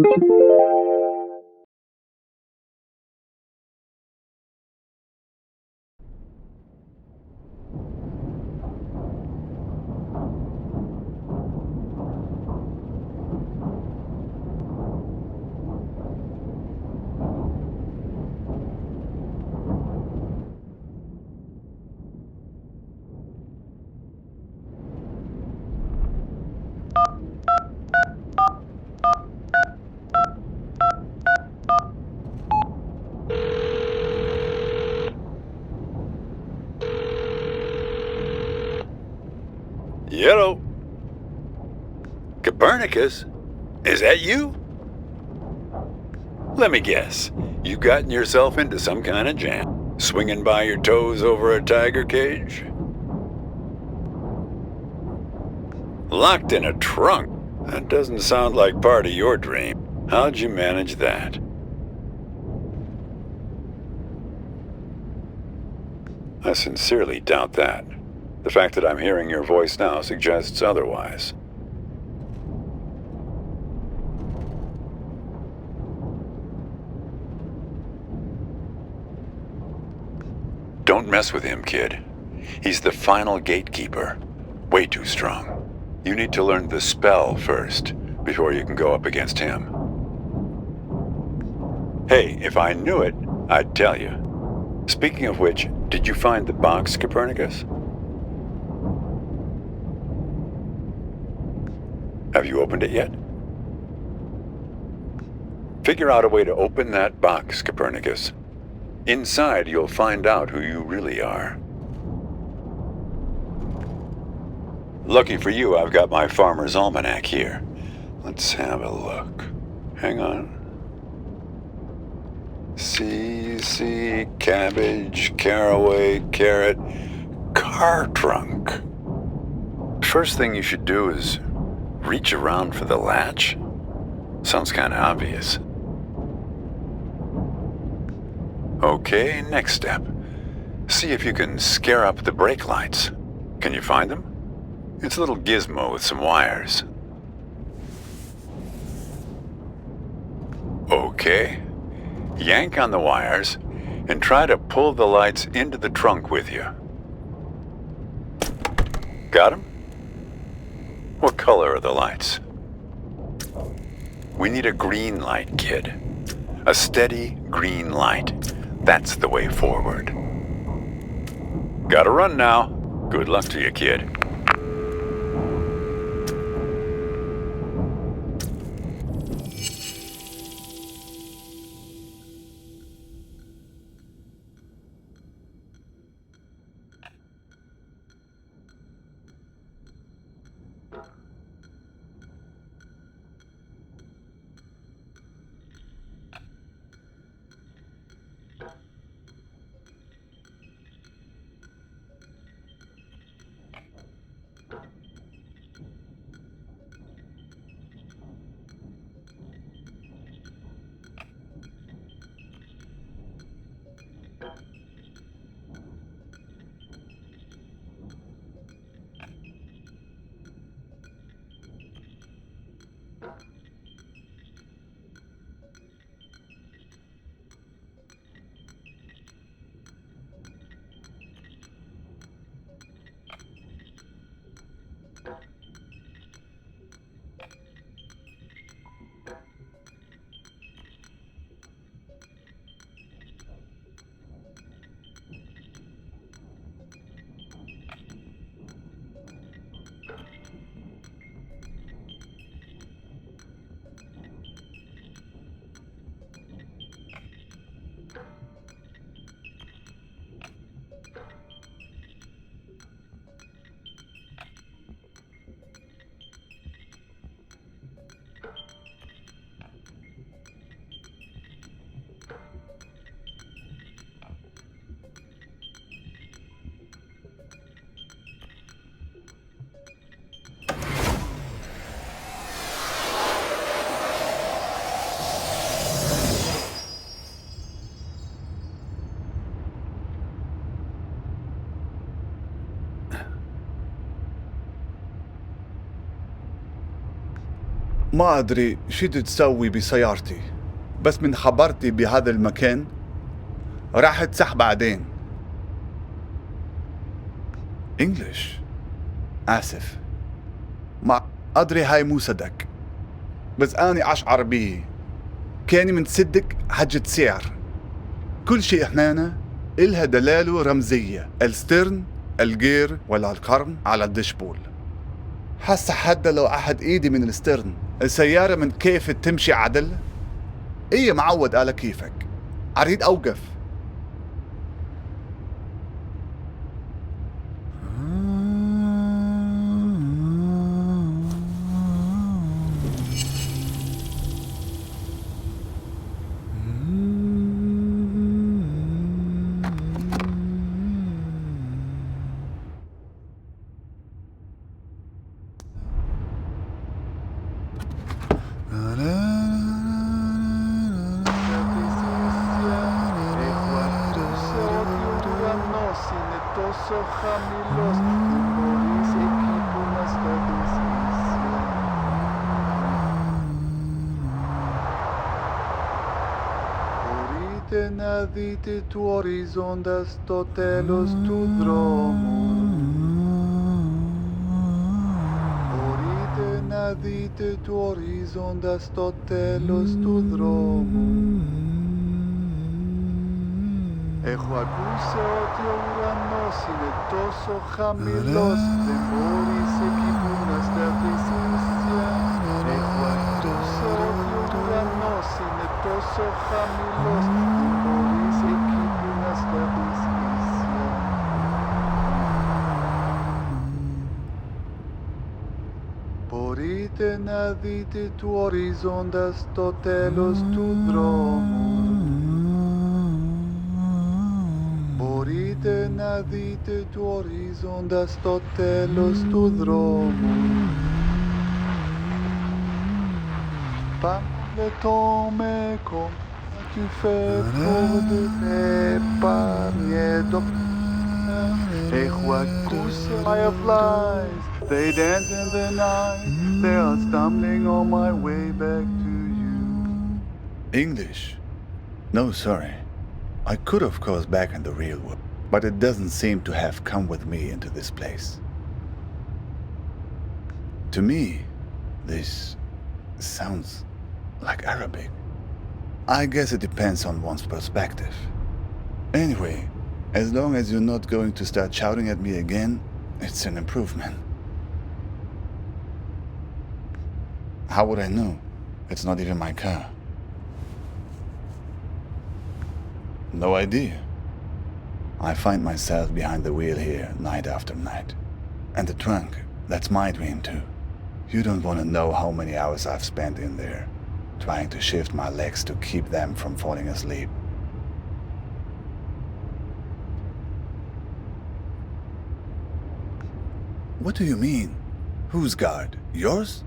Hello. Copernicus? Is that you? Let me guess. You've gotten yourself into some kind of jam. Swinging by your toes over a tiger cage? Locked in a trunk? That doesn't sound like part of your dream. How'd you manage that? I sincerely doubt that. The fact that I'm hearing your voice now suggests otherwise. Don't mess with him, kid. He's the final gatekeeper. Way too strong. You need to learn the spell first, before you can go up against him. Hey, if I knew it, I'd tell you. Speaking of which, did you find the box, Copernicus? Have you opened it yet? Figure out a way to open that box, Copernicus. Inside, you'll find out who you really are. Lucky for you, I've got my farmer's almanac here. Let's have a look. Hang on. See, cabbage, caraway, carrot, car trunk. First thing you should do is reach around for the latch. Sounds kind of obvious. Okay, next step. See if you can scare up the brake lights. Can you find them? It's a little gizmo with some wires. Okay. Yank on the wires and try to pull the lights into the trunk with you. Got 'em? What color are the lights? We need a green light, kid. A steady green light. That's the way forward. Gotta run now. Good luck to you, kid. ما أدري شو تسوي بسيارتي، بس من خبرتي بهذا المكان راح تسح بعدين. English. آسف، ما أدري هاي مو صدق، بس أنا أشعر بيه كاني من صدق حجة سعر. كل شيء هنا إلها دلالة رمزية، السترن، الجير ولا القرن على الدشبول. حاسة حتى لو أحد إيدي من السترن السيارة من كيف تمشي عدل. إيه معود على كيفك، أريد أوقف. Nadite tu horizondas totelos tu dromur. Orite nadite tu horizondas totelos tu dromur. Ejuacuse otio uranos inetoso jamilos demoris equipunas tertisisia. Ejuacuse otio uranos inetoso jamilos demoris equipunas tertisisia. Porite nadite tu horizondas totelos tu dromur. Porite nadite tu horizondas totelos tu dromur. Pam le tome com tu fais pour de pas miedo. Fireflies, they dance in the night. They are stumbling on my way back to you. English? No, sorry. I could of course back in the real world, but it doesn't seem to have come with me into this place. To me, this sounds like Arabic. I guess it depends on one's perspective. Anyway, as long as you're not going to start shouting at me again, it's an improvement. How would I know? It's not even my car. No idea. I find myself behind the wheel here night after night. And the trunk, that's my dream too. You don't want to know how many hours I've spent in there, trying to shift my legs to keep them from falling asleep. What do you mean? Whose guard? Yours?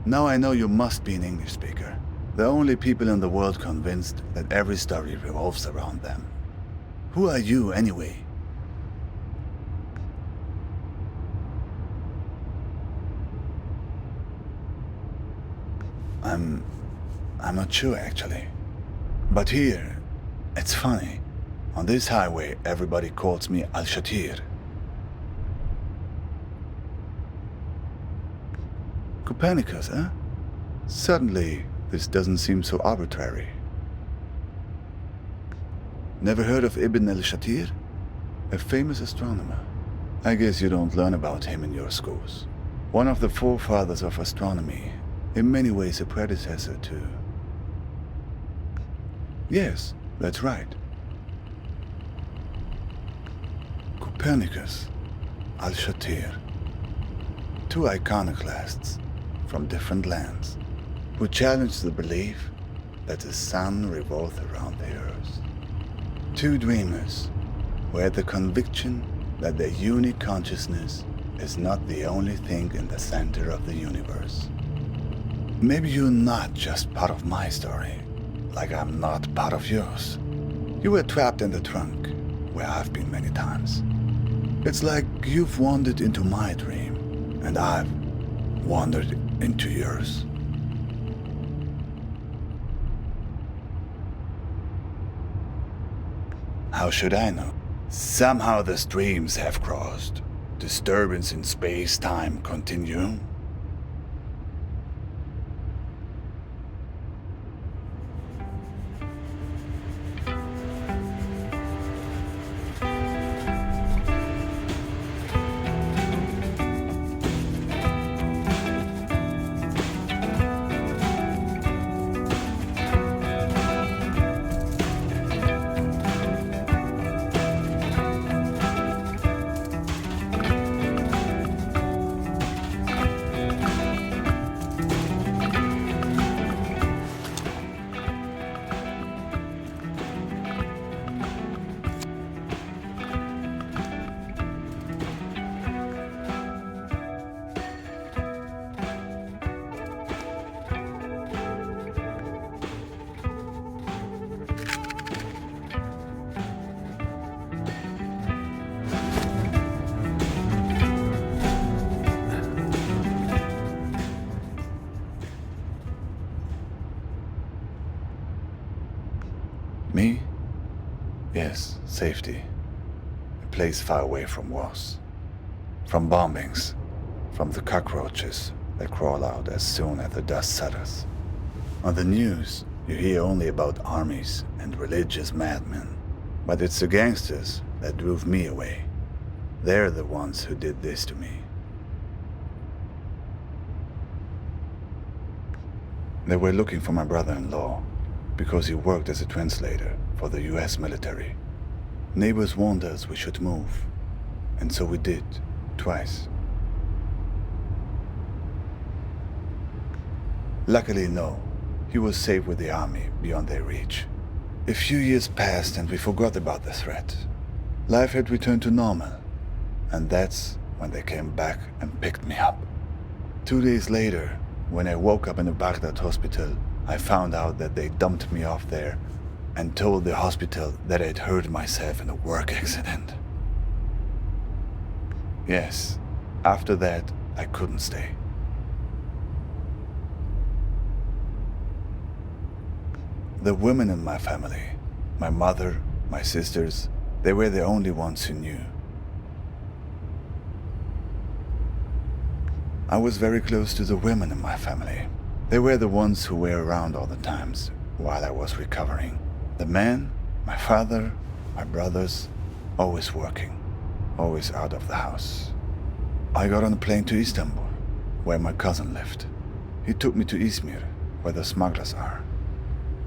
Now I know you must be an English speaker. The only people in the world convinced that every story revolves around them. Who are you, anyway? I'm not sure, actually. But here, it's funny. On this highway, everybody calls me Al-Shatir. Copernicus, huh? Suddenly, this doesn't seem so arbitrary. Never heard of Ibn al-Shatir? A famous astronomer. I guess you don't learn about him in your schools. One of the forefathers of astronomy, in many ways a predecessor to... Yes, that's right. Copernicus, Al-Shatir. Two iconoclasts from different lands who challenged the belief that the sun revolves around the earth. Two dreamers who had the conviction that their unique consciousness is not the only thing in the center of the universe. Maybe you're not just part of my story, like I'm not part of yours. You were trapped in the trunk, where I've been many times. It's like you've wandered into my dream, and I've wandered into yours. How should I know? Somehow the streams have crossed. Disturbance in space-time continuum. Me? Yes, safety. A place far away from wars. From bombings. From the cockroaches that crawl out as soon as the dust settles. On the news, you hear only about armies and religious madmen. But it's the gangsters that drove me away. They're the ones who did this to me. They were looking for my brother-in-law because he worked as a translator for the US military. Neighbors warned us we should move, and so we did, twice. Luckily, no. He was safe with the army beyond their reach. A few years passed and we forgot about the threat. Life had returned to normal, and that's when they came back and picked me up. 2 days later, when I woke up in a Baghdad hospital, I found out that they dumped me off there and told the hospital that I'd hurt myself in a work accident. Yes, after that, I couldn't stay. The women in my family, my mother, my sisters, they were the only ones who knew. I was very close to the women in my family. They were the ones who were around all the times while I was recovering. The men, my father, my brothers, always working, always out of the house. I got on a plane to Istanbul, where my cousin lived. He took me to Izmir, where the smugglers are.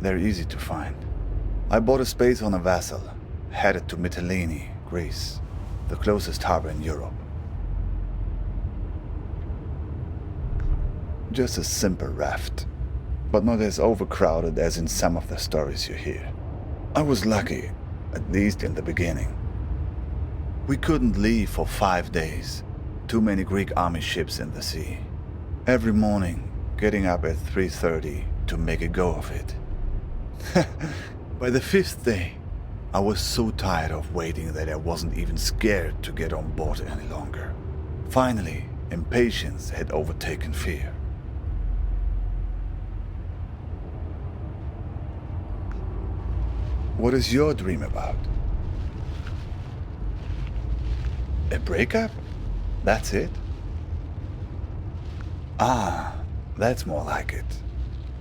They're easy to find. I bought a space on a vessel, headed to Mytilene, Greece, the closest harbor in Europe. Just a simple raft, but not as overcrowded as in some of the stories you hear. I was lucky, at least in the beginning. We couldn't leave for 5 days. Too many Greek army ships in the sea. Every morning, getting up at 3:30 to make a go of it. By the 5th day, I was so tired of waiting that I wasn't even scared to get on board any longer. Finally, impatience had overtaken fear. What is your dream about? A breakup? That's it? Ah, that's more like it.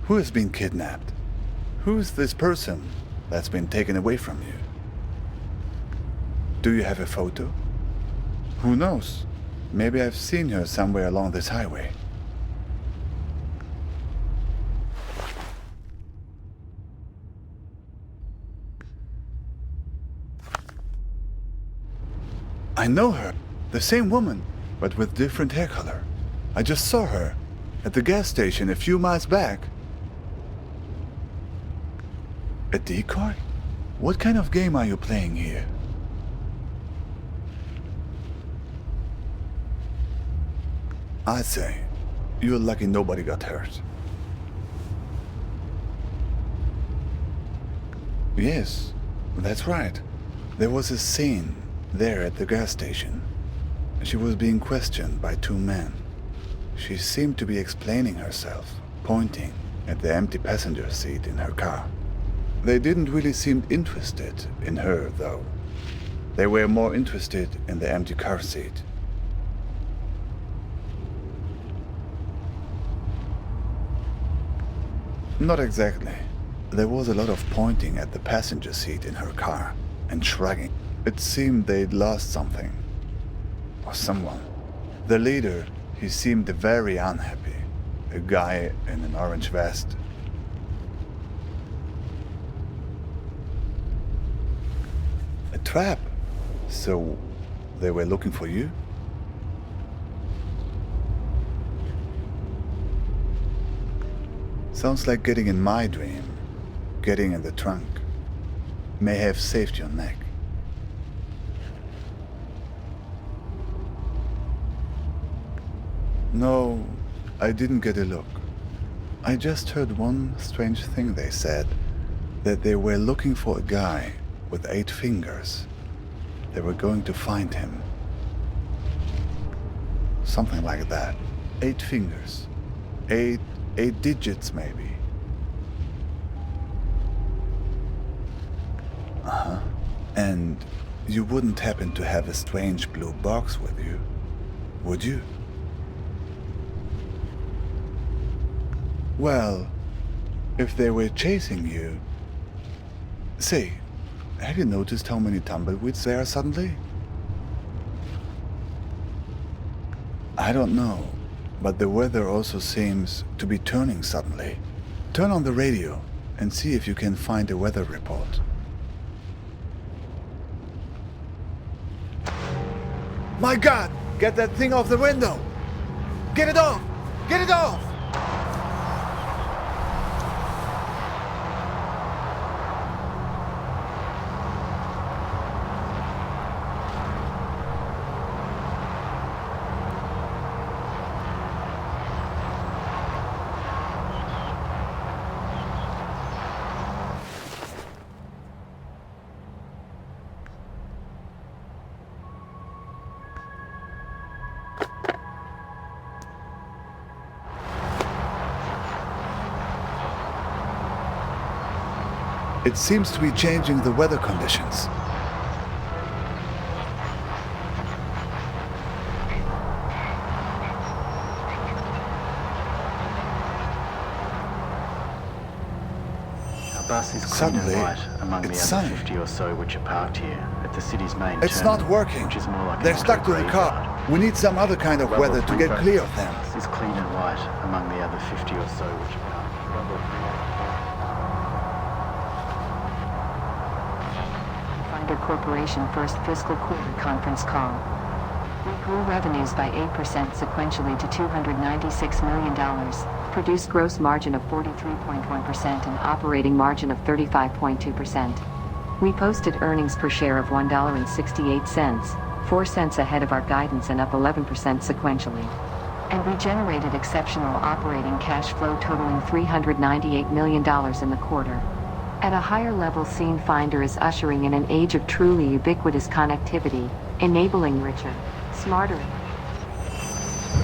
Who has been kidnapped? Who is this person that's been taken away from you? Do you have a photo? Who knows? Maybe I've seen her somewhere along this highway. I know her. The same woman, but with different hair color. I just saw her at the gas station a few miles back. A decoy? What kind of game are you playing here? I'd say you're lucky nobody got hurt. Yes, that's right. There was a scene there at the gas station. She was being questioned by two men. She seemed to be explaining herself, pointing at the empty passenger seat in her car. They didn't really seem interested in her, though. They were more interested in the empty car seat. Not exactly. There was a lot of pointing at the passenger seat in her car and shrugging. It seemed they'd lost something. Or someone. The leader, he seemed very unhappy. A guy in an orange vest. A trap? So, they were looking for you? Sounds like getting in my dream. Getting in the trunk. May have saved your neck. No, I didn't get a look. I just heard one strange thing they said. That they were looking for a guy with 8 fingers. They were going to find him. Something like that. 8 fingers. 8 digits, maybe. Uh-huh. And you wouldn't happen to have a strange blue box with you, would you? Well, if they were chasing you... Say, have you noticed how many tumbleweeds there are suddenly? I don't know, but the weather also seems to be turning suddenly. Turn on the radio and see if you can find a weather report. My God! Get that thing off the window! Get it off! Get it off! It seems to be changing the weather conditions. Our bus is clean Suddenly, and white among the it's other sunny. 50 or so which are parked here at the city's main It's terminal, not working. which is more like They're an stuck to the car. graveyard. We need some other kind of weather to get clear of them. Is clean and white among the other 50 or so which are parked. Finder Corporation first fiscal quarter conference call. We grew revenues by 8% sequentially to $296 million, produced gross margin of 43.1% and operating margin of 35.2%. We posted earnings per share of $1.68, 4 cents ahead of our guidance and up 11% sequentially. And we generated exceptional operating cash flow totaling $398 million in the quarter. At a higher level, Scene Finder is ushering in an age of truly ubiquitous connectivity, enabling richer, smarter.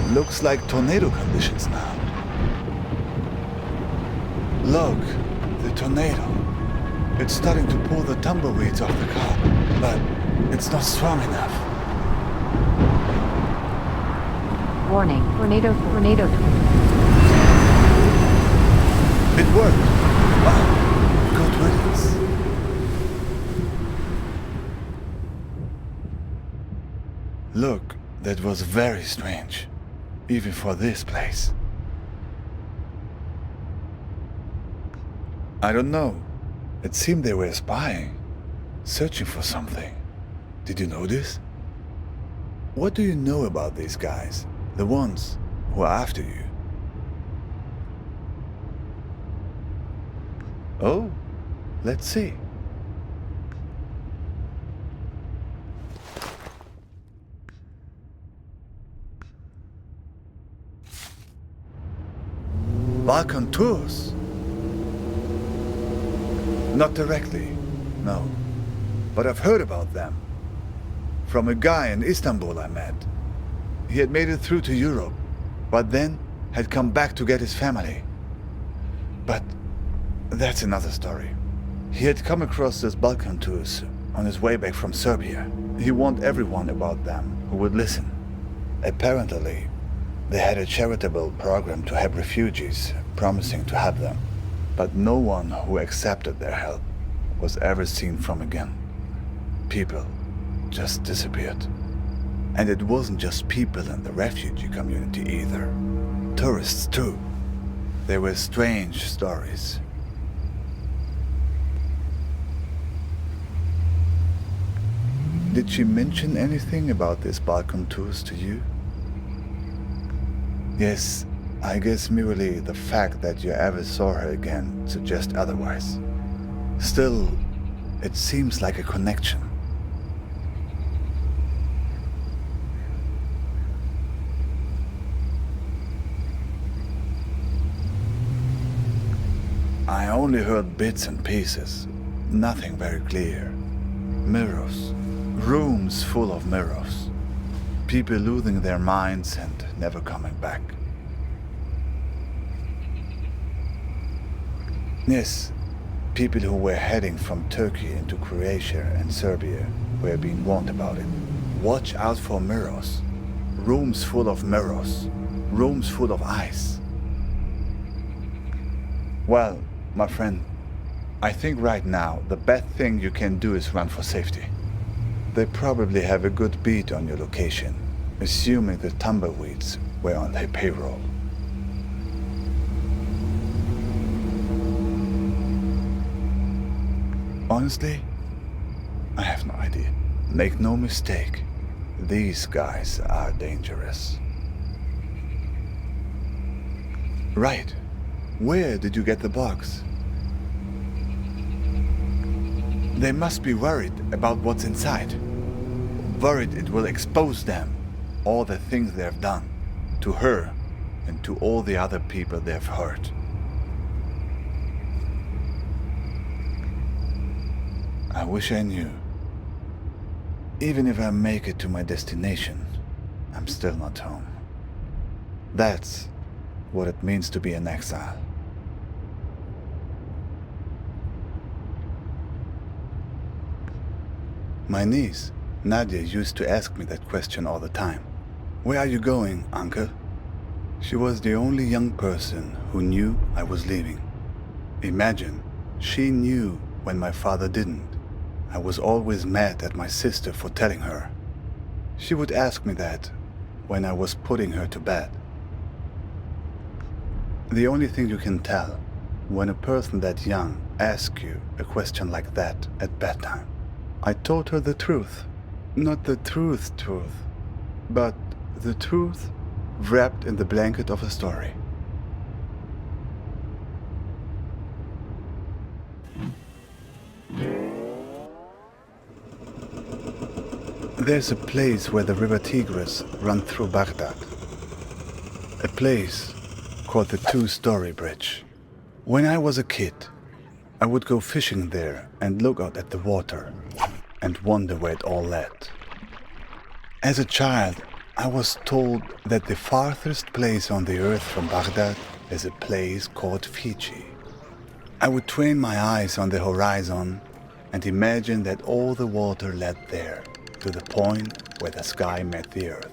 Looks like tornado conditions now. Look, the tornado. It's starting to pull the tumbleweeds off the car, but it's not strong enough. Warning, tornado. It worked. Wow. Good riddance. Look, that was very strange, even for this place. I don't know. It seemed they were spying, searching for something. Did you notice? What do you know about these guys, the ones who are after you? Oh, let's see. Balkan tours? Not directly, no. But I've heard about them. from a guy in Istanbul I met. He had made it through to Europe, but then had come back to get his family. But that's another story. He had come across these Balkan tours on his way back from Serbia. He warned everyone about them who would listen. Apparently, they had a charitable program to help refugees, promising to help them. But no one who accepted their help was ever seen from again. People just disappeared. And it wasn't just people in the refugee community either. Tourists too. There were strange stories. Did she mention anything about these Balkan tours to you? Yes, I guess merely the fact that you ever saw her again suggests otherwise. Still, it seems like a connection. I only heard bits and pieces, nothing very clear. Mirrors, rooms full of mirrors. People losing their minds and never coming back. Yes, people who were heading from Turkey into Croatia and Serbia were being warned about it. Watch out for mirrors. Rooms full of mirrors. Rooms full of ice. Well, my friend, I think right now the best thing you can do is run for safety. They probably have a good beat on your location, assuming the tumbleweeds were on their payroll. Honestly, I have no idea. Make no mistake, these guys are dangerous. Right. Where did you get the box? They must be worried about what's inside. Worried it will expose them, all the things they have done, to her and to all the other people they have hurt. I wish I knew. Even if I make it to my destination, I'm still not home. That's what it means to be an exile. My niece, Nadia, used to ask me that question all the time. Where are you going, uncle? She was the only young person who knew I was leaving. Imagine, she knew when my father didn't. I was always mad at my sister for telling her. She would ask me that when I was putting her to bed. The only thing you can tell when a person that young asks you a question like that at bedtime. I told her the truth. Not the truth, but the truth wrapped in the blanket of a story. There's a place where the river Tigris runs through Baghdad. A place called the Two-Story Bridge. When I was a kid, I would go fishing there and look out at the water and wonder where it all led. As a child, I was told that the farthest place on the earth from Baghdad is a place called Fiji. I would train my eyes on the horizon and imagine that all the water led there, to the point where the sky met the earth.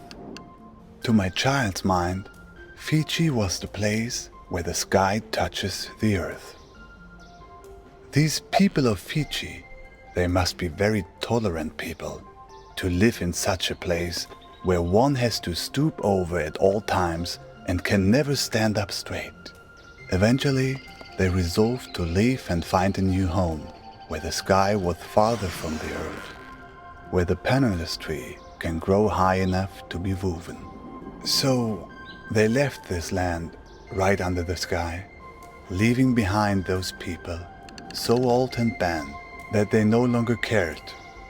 To my child's mind, Fiji was the place where the sky touches the earth. These people of Fiji, they must be very tolerant people to live in such a place where one has to stoop over at all times and can never stand up straight. Eventually, they resolved to leave and find a new home where the sky was farther from the earth, where the pandanus tree can grow high enough to be woven. So they left this land right under the sky, leaving behind those people so old and bent that they no longer cared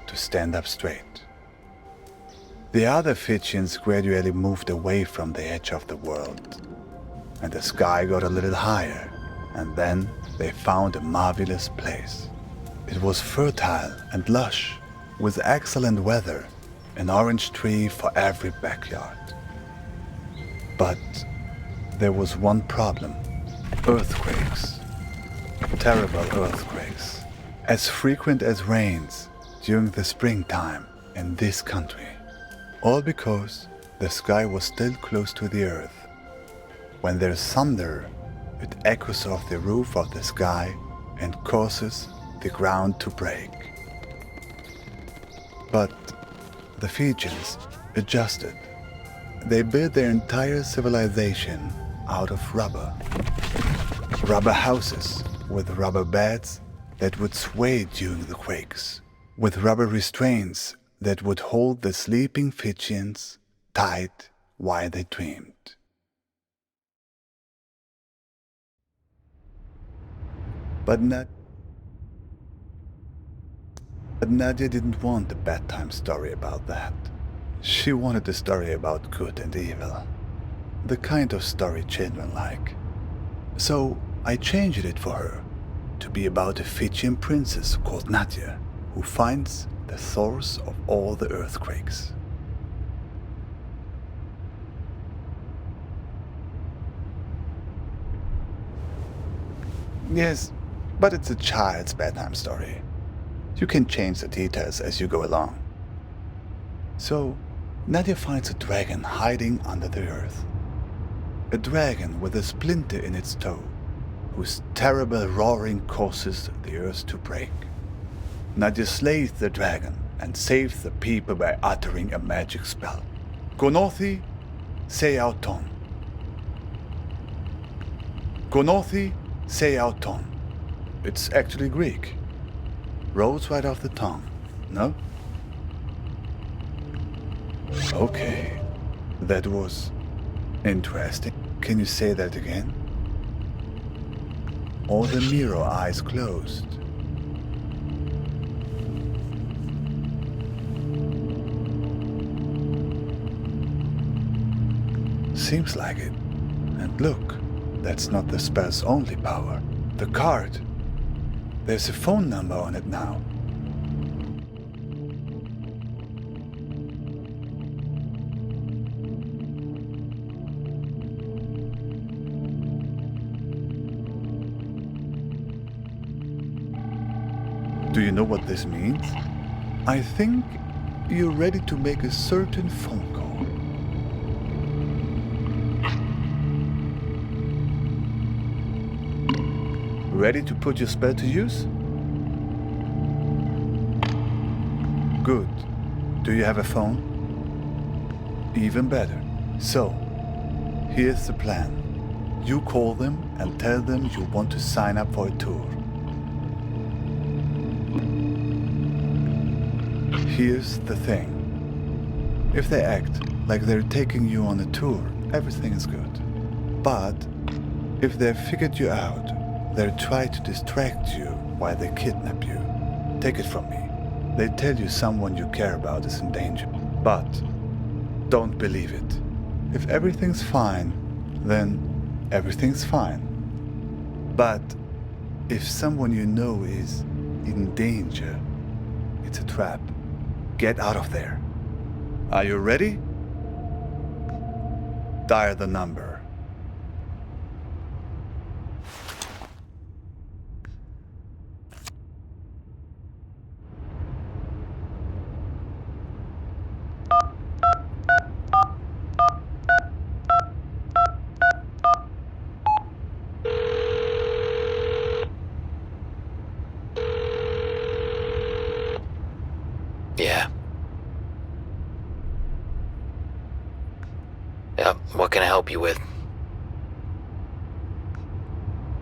to stand up straight. The other Fijians gradually moved away from the edge of the world, and the sky got a little higher, and then they found a marvelous place. It was fertile and lush, with excellent weather, an orange tree for every backyard. But there was one problem: earthquakes. Terrible earthquakes, as frequent as rains during the springtime in this country. All because the sky was still close to the earth. When there's thunder, it echoes off the roof of the sky and causes the ground to break. But the Fijians adjusted. They built their entire civilization out of rubber. Rubber houses with rubber beds that would sway during the quakes, with rubber restraints that would hold the sleeping Fijians tight while they dreamed. But Nadia didn't want a bedtime story about that. She wanted a story about good and evil, the kind of story children like. So I changed it for her to be about a Fijian princess called Nadia, who finds the source of all the earthquakes. Yes, but it's a child's bedtime story. You can change the details as you go along. So, Nadia finds a dragon hiding under the earth. A dragon with a splinter in its toe, whose terrible roaring causes the earth to break. Nadia slays the dragon and saves the people by uttering a magic spell. Konothi se auton. Konothi se auton. It's actually Greek. Rolls right off the tongue, no? Okay, that was interesting. Can you say that again? All the mirror eyes closed. Seems like it. And look, that's not the spell's only power. The card. There's a phone number on it now. Do you know what this means? I think you're ready to make a certain phone call. Ready to put your spell to use? Good. Do you have a phone? Even better. So, here's the plan. You call them and tell them you want to sign up for a tour. Here's the thing. If they act like they're taking you on a tour, everything is good. But if they've figured you out, they'll try to distract you while they kidnap you. Take it from me. They tell you someone you care about is in danger. But don't believe it. If everything's fine, then everything's fine. But if someone you know is in danger, it's a trap. Get out of there. Are you ready? Dial the number. Yeah. Yep, what can I help you with?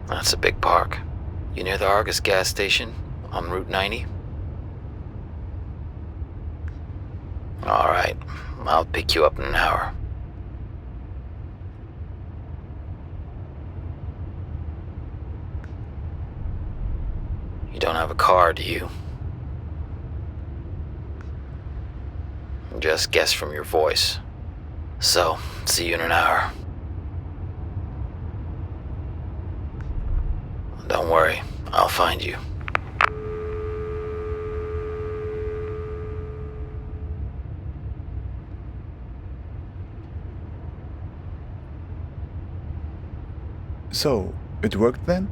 That's a big park. You near the Argus gas station on Route 90? Alright, I'll pick you up in an hour. You don't have a car, do you? Just guess from your voice. So, see you in an hour. Don't worry, I'll find you. So, it worked then?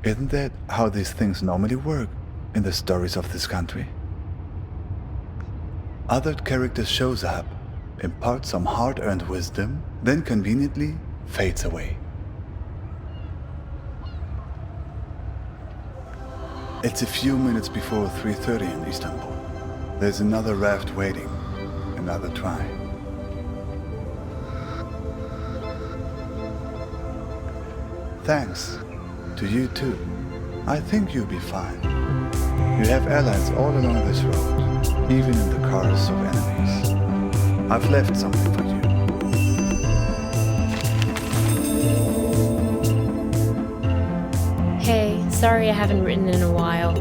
Isn't that how these things normally work in the stories of this country? Other character shows up, imparts some hard-earned wisdom, then conveniently fades away. It's a few minutes before 3:30 in Istanbul. There's another raft waiting, another try. Thanks. To you too. I think you'll be fine. You have allies all along this road, even in the cars of enemies. I've left something for you. Hey, sorry I haven't written in a while.